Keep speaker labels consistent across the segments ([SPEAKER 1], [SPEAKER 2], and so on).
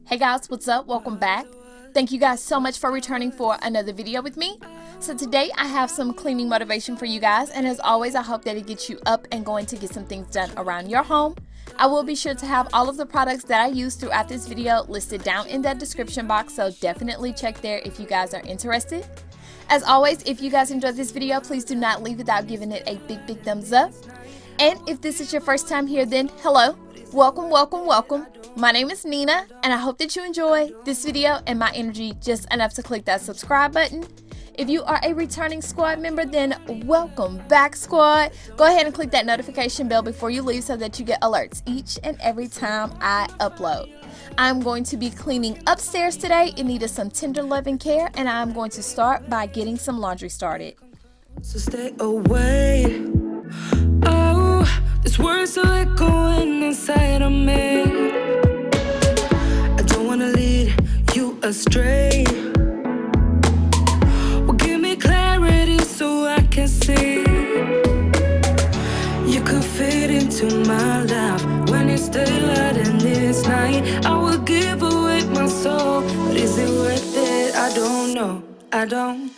[SPEAKER 1] Hey guys, what's up? Welcome back. Thank you guys so much for returning for another video with me. So today I have some cleaning motivation for you guys, and as always I hope that it gets you up and going to get some things done around your home. I will be sure to have all of the products that I use throughout this video listed down in that description box, so definitely check there if you guys are interested. As always, if you guys enjoyed this video, please do not leave without giving it a big thumbs up. And if this is your first time here, then hello, welcome. My name is Nina, and I hope that you enjoy this video and my energy just enough to click that subscribe button. If you are a returning squad member, then welcome back, squad. Go ahead and click that notification bell before you leave so that you get alerts each and every time I upload. I'm going to be cleaning upstairs today in need of some tender loving care, and I'm going to start by getting some laundry started.
[SPEAKER 2] So stay away. Oh, this word's still echoing inside of me. I don't wanna lead you astray. Well, give me clarity so I can see. You could fit into my life when it's daylight and it's night. I would give away my soul, but is it worth it? I don't know. I don't know.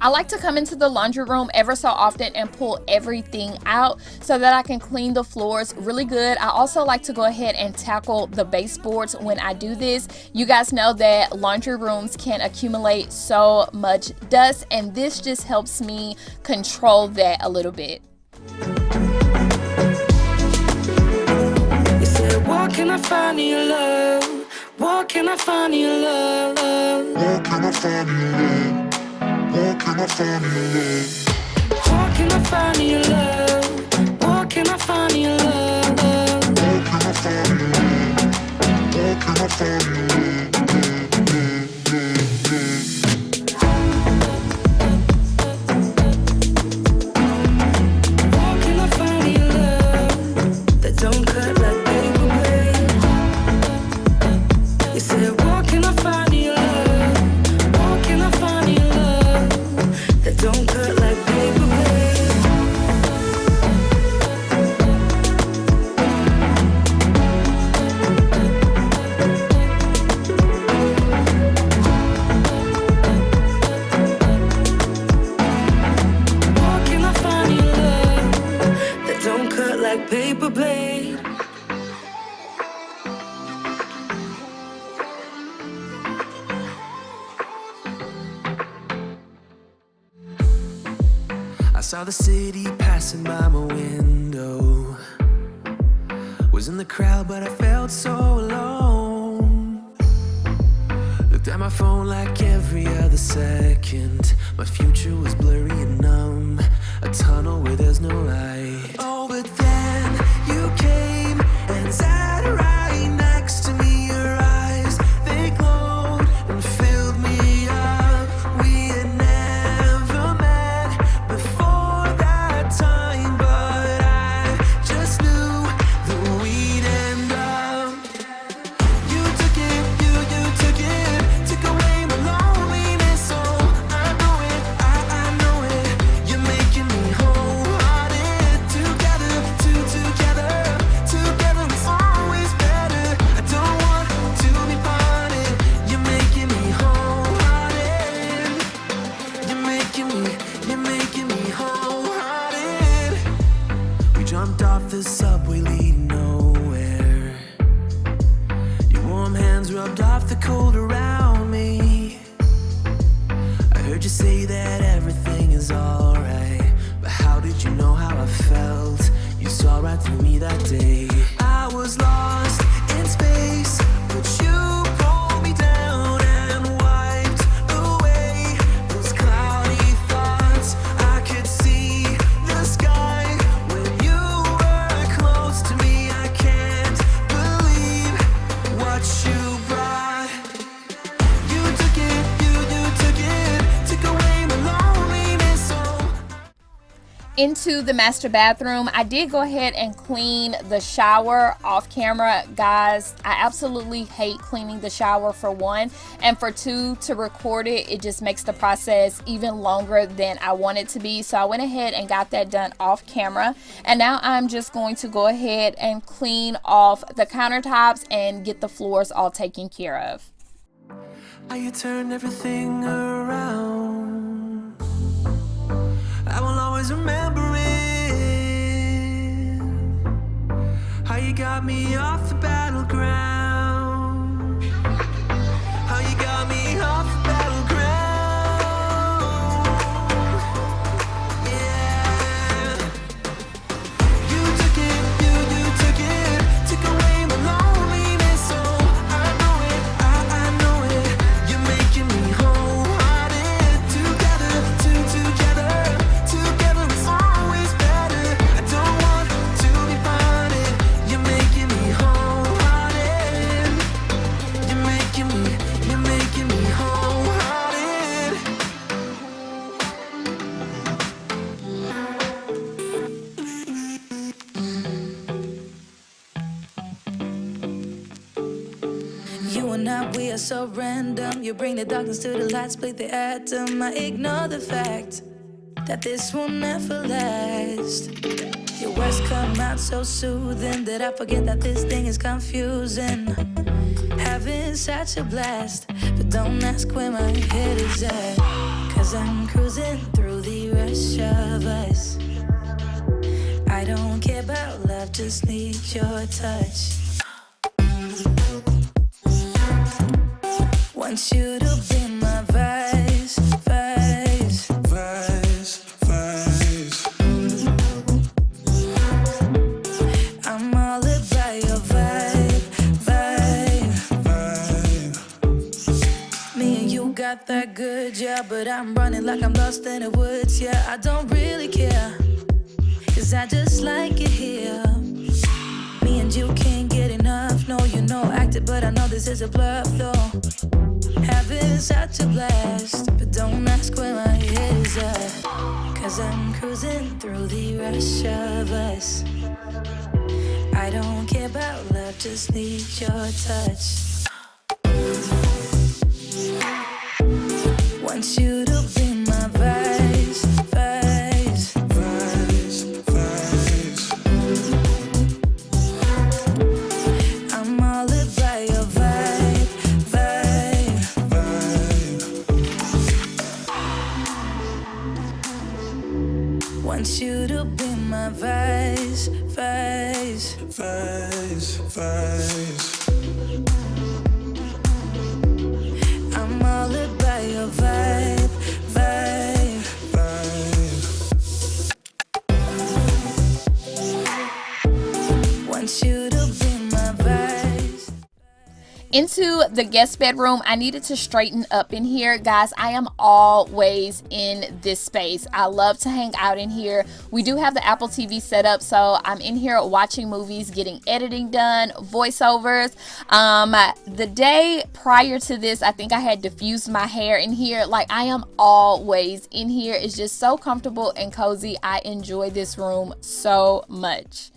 [SPEAKER 1] I like to come into the laundry room ever so often and pull everything out so that I can clean the floors really good. I also like to go ahead and tackle the baseboards when I do this. You guys know that laundry rooms can accumulate so much dust, and this just helps me control that a little bit.
[SPEAKER 2] You said, what can I find in your love? What can I find in your love? What can I find in your love? What can I find in your love? What can I find in your love? What can I find in your love? What can I find in your love? What can I find in your love? What can I find in your love that don't cut like paper blade? You said, what can I find in your love? What can I find in your love that don't cut like paper blade? What can I find in your love that don't cut like paper blade? I saw the city passing by my window. Was in the crowd, but I felt so alone. Looked at my phone like every other second. My future was blurry and numb, a tunnel where there's no light. Oh, but then you came and sat right next to me. Your eyes, they glowed and filled me up. We had never met before that time, but I just knew that we'd end up. You took it, took away my loneliness. So I know it, you're making me wholehearted. Together, it's always better. I don't want to be parted. You're making me wholehearted. You're making me wholehearted. We jumped off the subway leading nowhere. Your warm hands rubbed off the cold around me. I heard you say that everything is alright, but how did you know how I felt? You saw right through me that day. I was lost in space, but you pulled me down and wiped away those cloudy thoughts. I could see the sky when you were close to me. I can't believe what you brought. You took it, took away my loneliness. So
[SPEAKER 1] Into the master bathroom, I did go ahead and clean the shower off camera. Guys, I absolutely hate cleaning the shower, for one, and for two, to record it just makes the process even longer than I want it to be. So I went ahead and got that done off camera, and now I'm just going to go ahead and clean off the countertops and get the floors all taken care of.
[SPEAKER 2] How you turn everything around, I will always remember it. How you got me off the battleground, how you got me off the battleground. Yeah, you took it, took away my loneliness. So I know it, you're making me wholehearted. Together, together it's always better. I don't want to be parted. You're making me wholehearted. You're making me wholehearted.
[SPEAKER 3] You and I, we are so random. You bring the darkness to the light, split the atom. I ignore the fact that this will never last. Your words come out so soothing that I forget that this thing is confusing. Having such a blast, but don't ask where my head is at. 'Cause I'm cruising through the rush of us. I don't care about love, just need your touch. Want you to be my vice. I'm all about your vibe. Me and you got that good, yeah, but I'm running like I'm lost in the woods, yeah. I don't really care, 'cause I just like it here. Me and you can't get enough, no, you know, acted, but I know this is a bluff, though. Having such a blast, but don't ask where my head is at. 'Cause I'm cruising through the rush of us. I don't care about love, just need your touch. Want you to be my vice. I'm all about your vibe. Want you to be my vice. I'm all about your vibe. Want you to be my vice.
[SPEAKER 1] Into the guest bedroom, I needed to straighten up in here. Guys, I am always in this space. I love to hang out in here. We do have the Apple TV set up, so I'm in here watching movies, getting editing done, voiceovers. The day prior to this, I think I had diffused my hair in here. Like, I am always in here. It's just so comfortable and cozy. I enjoy this room so much.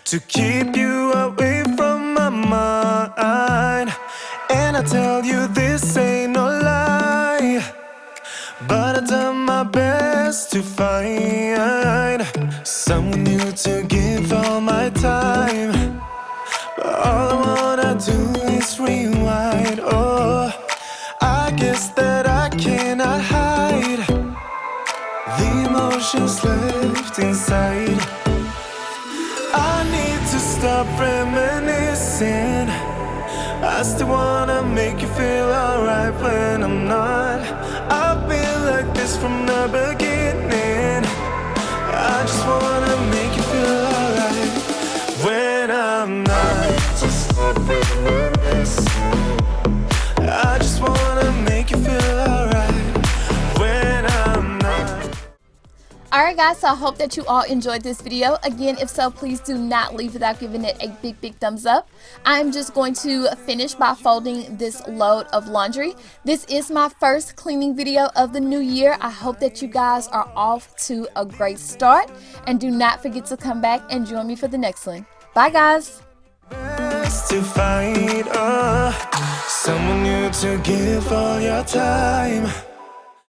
[SPEAKER 2] to keep you away from my mind. And I tell you this ain't no lie, but I've done my best to find someone new to give all my time. But all I wanna do is rewind. Oh, I guess that I cannot hide the emotions left inside. I need to stop reminiscing. I still wanna make you feel alright when I'm not. I've been like this from the beginning. I just wanna make you feel alright when I'm not. Just stop reminiscing. I just wanna make you feel alright when I'm not.
[SPEAKER 1] Alright guys, so I hope that you all enjoyed this video. Again, if so, please do not leave without giving it a big thumbs up. I'm just going to finish by folding this load of laundry. This is my first cleaning video of the new year. I hope that you guys are off to a great start. And do not forget to come back and join me for the next one. Bye guys!
[SPEAKER 2] Best to find someone new to give all your time.